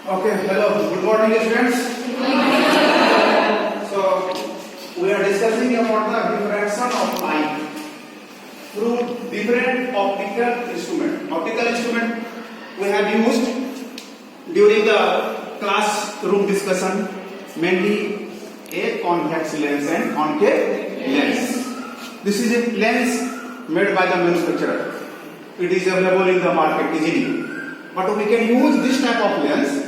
Okay, hello, good morning students. So, we are discussing about the diffraction of light through different optical instrument. Optical instrument we have used during the classroom discussion, mainly a convex lens and concave lens. This is a lens made by the manufacturer. It is available in the market easily. But we can use this type of lens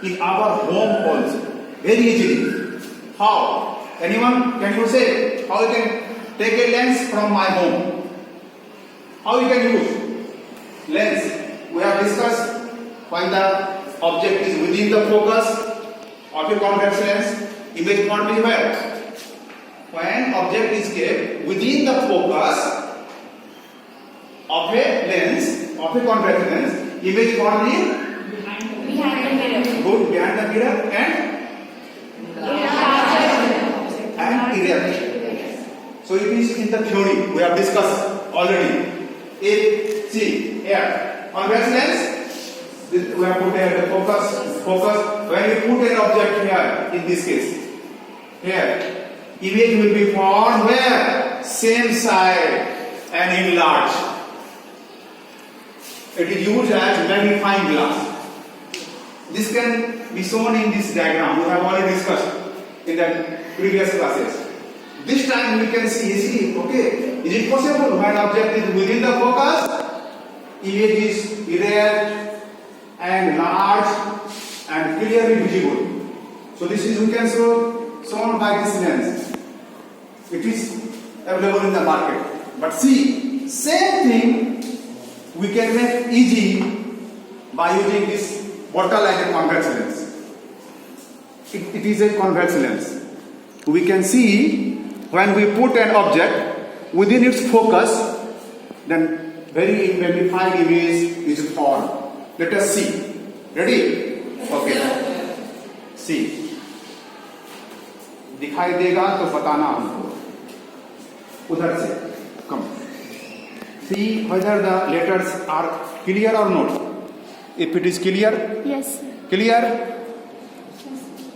in our home also very easily. How? Anyone? Can you say how you can take a lens from my home? How you can use lens? We have discussed when the object is within the focus of a convex lens, image cannot be where? When object is kept within the focus of a lens, of a convex lens, image cannot be behind the mirror. Good, behind the mirror and erect. So it is in the theory we have discussed already. See here, convex lens, we have put here the focus. When we put an object here, in this case, here, image will be formed where? Same side and enlarged. It is used as magnifying glass. This can be shown in this diagram. We have already discussed in the previous classes. This time we can see, okay, is it possible when object is within the focus, image is erect and large and clearly visible. So this is we can shown by this lens. It is available in the market. But see, same thing we can make easy by using this bottle like a convex lens. It is a convex lens. We can see when we put an object within its focus, then very magnified image is formed. Let us see. Ready? Okay. See. दिखाई देगा तो बताना हमको. उधर से. Come. See whether the letters are clear or not. If it is clear? Yes. Clear?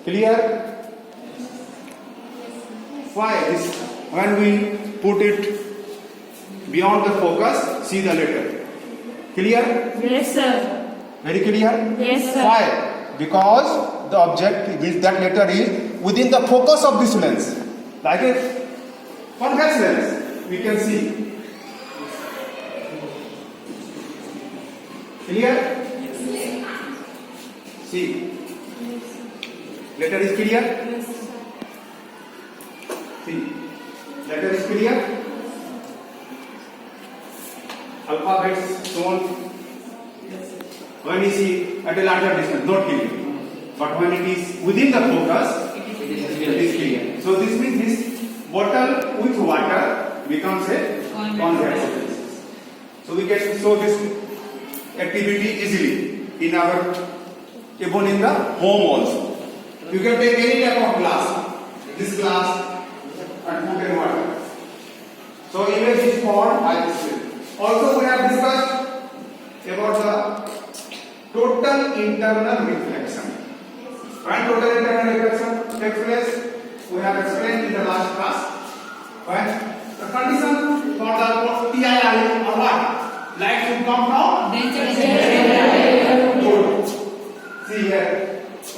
Clear? Why? This, when we put it beyond the focus, see the letter. Clear? Yes, sir. Very clear? Yes, sir. Why? Because the object with that letter is within the focus of this lens. Like a convex lens, we can see. Clear? See, letter is clear? Yes, sir. See, letter is clear? Alphabets shown. When you see at a larger distance, not clear. But when it is within the focus, it is clear. So this means this bottle with water becomes a convex lens. So we can show this activity easily in our, even in the home also. You can take any type of glass, this glass, and put in water. So image is formed by this way. Also we have discussed about the total internal reflection. When total internal reflection takes place, we have explained in the last class. When the condition for the TIR or what? Light should come from good. See here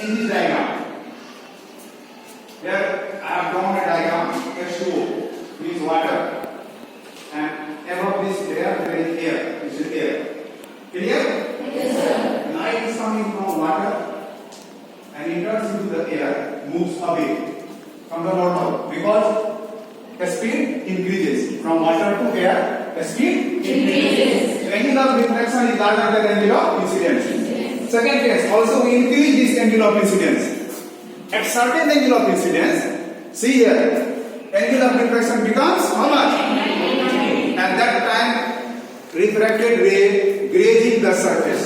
in this diagram. Here I have drawn a diagram H2O means water, and above this layer there is air. This is air. Clear? Yes, sir. Light is coming from water and enters into the air, moves away from the bottom because the speed increases from water to air. The speed increases. Angle of reflection is larger than angle of incidence. Second case, also we increase this angle of incidence. At certain angle of incidence, see here, angle of reflection becomes how much? At that time, refracted ray grazing the surface.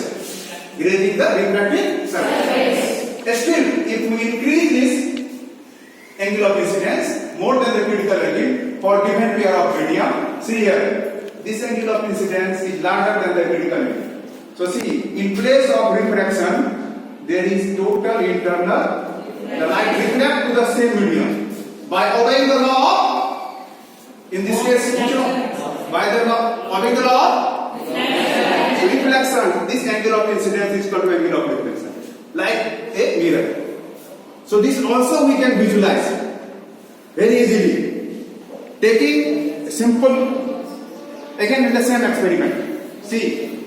Grazing the refracted surface. Still, if we increase this angle of incidence more than the critical angle for given pair of medium, see here, this angle of incidence is larger than the critical angle. So see, in place of refraction, there is total internal, the light reflect to the same medium by obeying the law of, in this case, which law? By the law, obeying the law of reflection. This angle of incidence is equal to angle of reflection, like a mirror. So this also we can visualize very easily, taking a simple, again in the same experiment. See,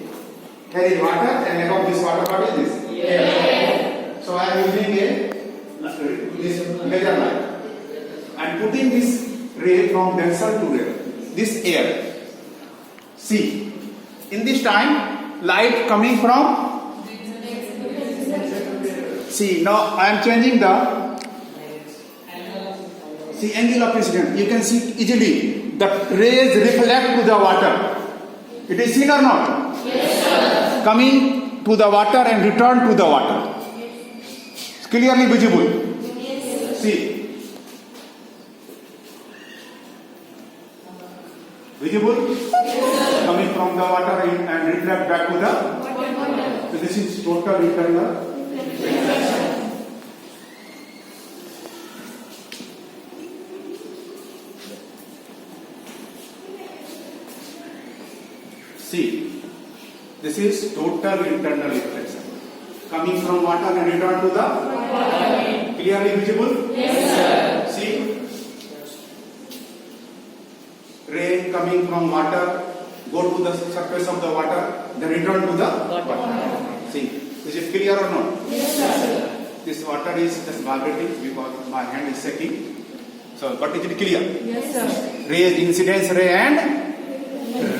here is water and above this water, what is this? Air. So I am using this laser light and putting this ray from denser to rarer, this air. See, in this time, light coming from, see, now I am changing the, see, angle of incidence. You can see easily the rays reflect to the water. It is seen or not? Yes, sir. Coming to the water and return to the water. It's clearly visible. Yes, sir. See. Visible? Yes, Coming from the water and reflect back to the. sir. So this is total internal. See, this is total internal reflection coming from water and return to the. Clearly visible? Yes, sir. See, ray coming from water, go to the surface of the water, then return to the water. See, is it clear or not? Yes, sir. This water is just vibrating because my hand is shaking. So, but is it clear? Yes, sir. Rays, incidence ray and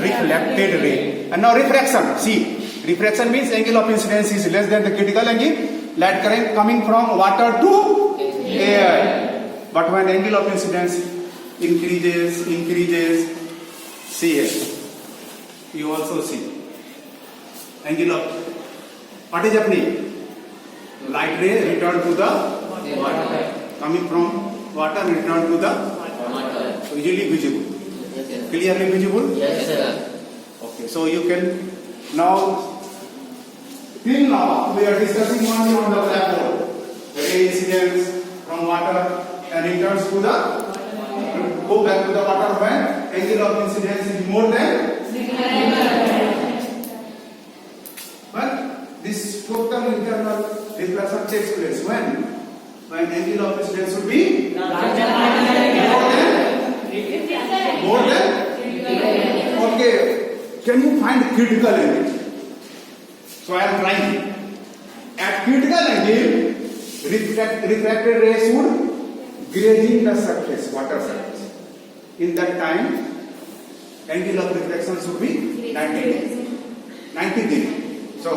reflected ray. And now refraction. See, refraction means angle of incidence is less than the critical angle. Light current coming from water to air. But when angle of incidence increases, see here. You also see. Angle of, what is happening? Light ray return to the water. Coming from water return to the, so easily visible. Clearly visible? Yes, sir. Okay, so you can now, till now we are discussing only on the black hole. The ray incidence from water and returns to the, go back to the water when angle of incidence is more than, but this total internal reflection takes place when angle of incidence should be more than, okay, can you find critical angle? So I am trying. At critical angle, refracted rays would grazing the surface, water surface. In that time, angle of reflection should be 90 degrees. So,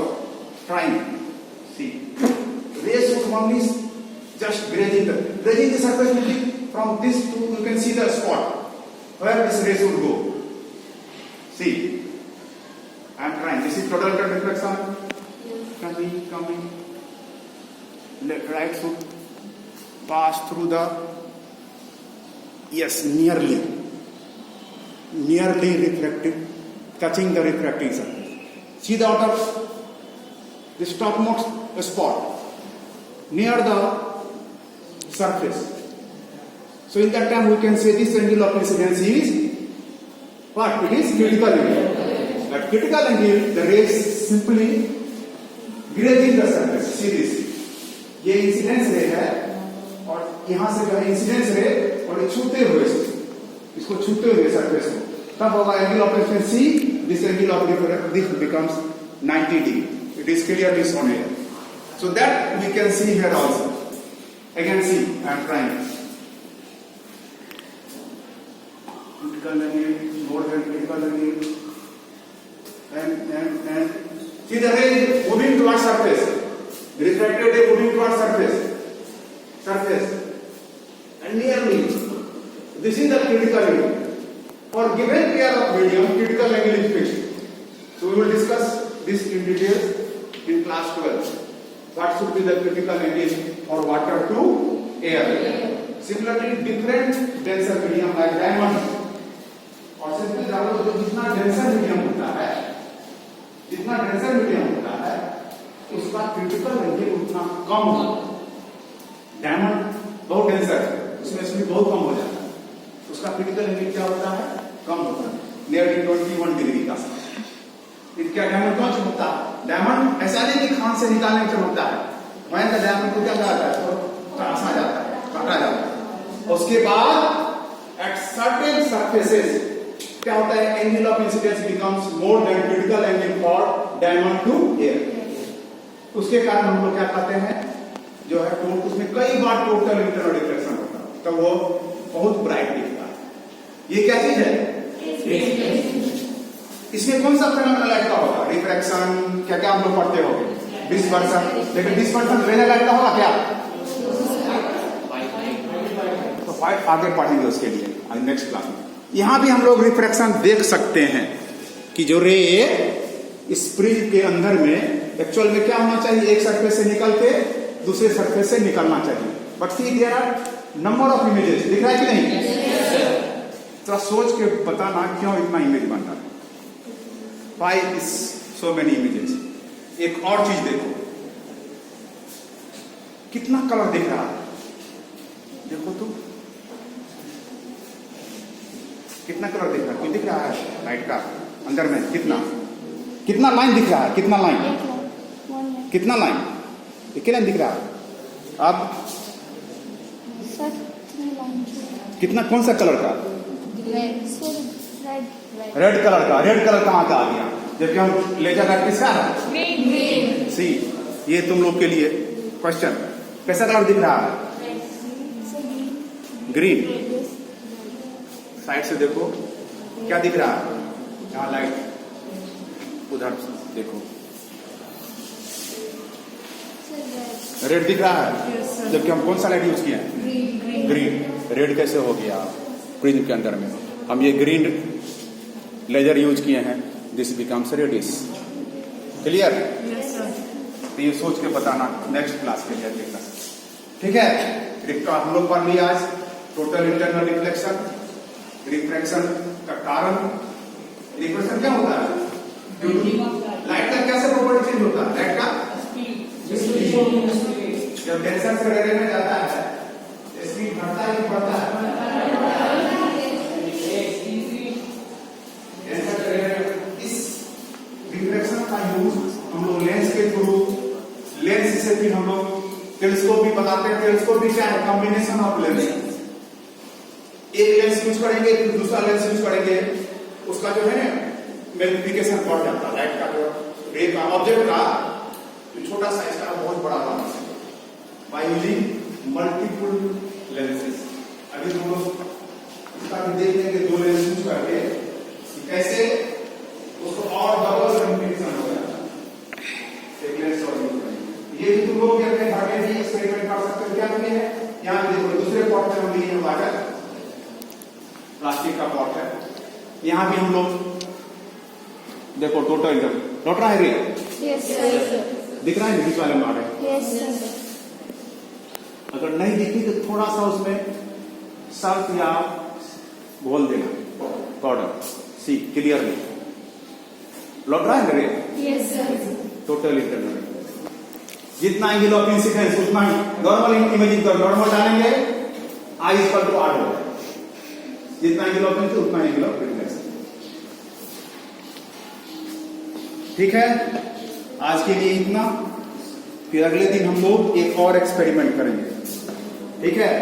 trying. See, rays would only just grazing the surface will be from this to, you can see the spot where this rays would go. See, I am trying. This is total reflection. Coming. Left, right should pass through the, yes, nearly reflecting, touching the refracting surface. See the outer, this topmost spot near the surface. So in that time we can say this angle of incidence is what? It is critical angle. At critical angle, the rays simply grazing the surface. See this. ये incidence रे है और यहाँ से जो है incidence रे और ये छूते हुए इसको छूते हुए सरफेस को तब होगा angle of incidence see this angle of this becomes 90 degree. It is clearly shown here. So that we can see here also. Again see, I am trying. Critical angle, more than critical angle, and see the ray moving towards surface. Refracted ray moving towards surface, and nearly. This is the critical angle. For given pair of medium, critical angle is fixed. So we will discuss this in detail in class 12. What should be the critical angle for water to air? Similarly, different denser medium like diamond. और simple जानो तो जितना denser medium होता है उसका critical angle उतना कम हो। Diamond बहुत डेंसर है, उसमें स्पीड बहुत कम हो जाता है, उसका क्रिटिकल एंगल क्या होता है, कम होता है, नियरली 21 डिग्री का। क्या डायमंड क्यों चमकता है? डायमंड ऐसा नहीं कि खान से निकालने चमकता है, वहीं का डायमंड को क्या जाता है, तो तराशा जाता है, काटा जाता है। उसके बाद एट सर्टेन सरफेसेस क्या होता है, angle of incidence becomes more than critical angle for diamond to air. उसके कारण हम लोग क्या कहते हैं, जो है तो उसमें कई बार टोटल इंटरनल रिफ्लेक्शन होता है, तो वो बहुत ब्राइट दिखता है। ये क्या चीज है? इसमें कौन सा फेनोमेनल लाइट का होगा, रिफ्रैक्शन, क्या क्या हम लोग पढ़ते होंगे, डिस्पर्सन। लेकिन डिस्पर्सन रेडियल लाइट का होगा क्या? तो फाइट आगे पढ़ेंगे उसके लिए नेक्स्ट क्लास में। यहां भी हम लोग रिफ्रैक्शन देख सकते हैं कि जो रे स्प्रिंग के अंदर में एक्चुअल में क्या होना चाहिए, एक सरफेस से निकल के दूसरे सरफेस से निकलना चाहिए, but see there are number of images. दिख रहा है कि नहीं? तो सोच के बताना क्यों इतना इमेज बन रहा है, Why is so many images? एक और चीज देखो, कितना कलर दिख रहा है, देखो तो कितना कलर दिख रहा है, कोई दिख रहा है लाइट का अंदर में, कितना कितना लाइन दिख रहा है, कितना लाइन, कितना लाइन, एक लाइन दिख रहा है। अब कितना, कौन सा कलर का, रेड कलर का। रेड कलर कहाँ का आ गया, जबकि हम लेजर लाइट किसका है, सी। ये तुम लोग के लिए क्वेश्चन, कैसा कलर दिख रहा है, ग्रीन। साइड से देखो क्या दिख रहा है, यहाँ लाइट, उधर देखो रेड दिख रहा है, जबकि हम कौन सा लाइट यूज किया है, ग्रीन। रेड कैसे हो गया प्रिज्म के अंदर में, हम ये ग्रीन लेजर यूज किए हैं, दिस बिकम्स रेडिस। क्लियर? तो ये सोच के बताना नेक्स्ट क्लास के लिए अगले क्लास, ठीक है। हम लोग पढ़ लिया आज टोटल इंटरनल रिफ्लेक्शन, रिफ्रैक्शन का कारण। रिफ्रैक्शन क्या होता है, लाइट का कैसे प्रॉपर्टी चेंज होता है, लाइट का जब डेंसर से रेडियल में जाता है स्पीड बढ़ता है कि बढ़ता है, रिफ्रैक्शन का यूज हम लोग लेंस के थ्रू, लेंस से फिर हम लोग टेलीस्कोप भी बताते हैं। टेलीस्कोप भी क्या है, कॉम्बिनेशन ऑफ लेंस। एक लेंस यूज करेंगे फिर दूसरा लेंस यूज करेंगे, उसका जो है मैग्निफिकेशन बढ़ जाता है, लाइट का जो रे का ऑब्जेक्ट का छोटा साइज का बहुत बड़ा बना बाय यूजिंग मल्टीपल लेंसेज। अभी हम लोग इसका भी देख लेंगे, दो लेंस यूज करके कैसे उसको और डबल मैग्निफिकेशन हो जाता है, एक लेंस और यूज करेंगे। ये भी तुम लोग अपने घर में भी एक्सपेरिमेंट कर सकते हो। क्या किए हैं, यहाँ देखो दूसरे पॉट में हम लिए वाटर, प्लास्टिक का पॉट है, यहाँ भी हम लोग देखो टोटल लौट रहा है रे, दिख रहा है बीच वाले में आ रहे। अगर नहीं दिखी तो थोड़ा सा उसमें सर्फ या घोल देना पाउडर, सी क्लियरली लौट रहा है रे, टोटल इंटरनल। जितना एंगल ऑफ इंसिडेंस उतना ही नॉर्मल इमेजिंग कर, नॉर्मल डालेंगे आई इक्वल टू आर होगा, जितना एंगल ऑफ इंसिडेंस उतना एंगल ऑफ रिफ्लेक्शन। ठीक है, आज के लिए इतना, फिर अगले दिन हम लोग एक और एक्सपेरिमेंट करेंगे, ठीक है।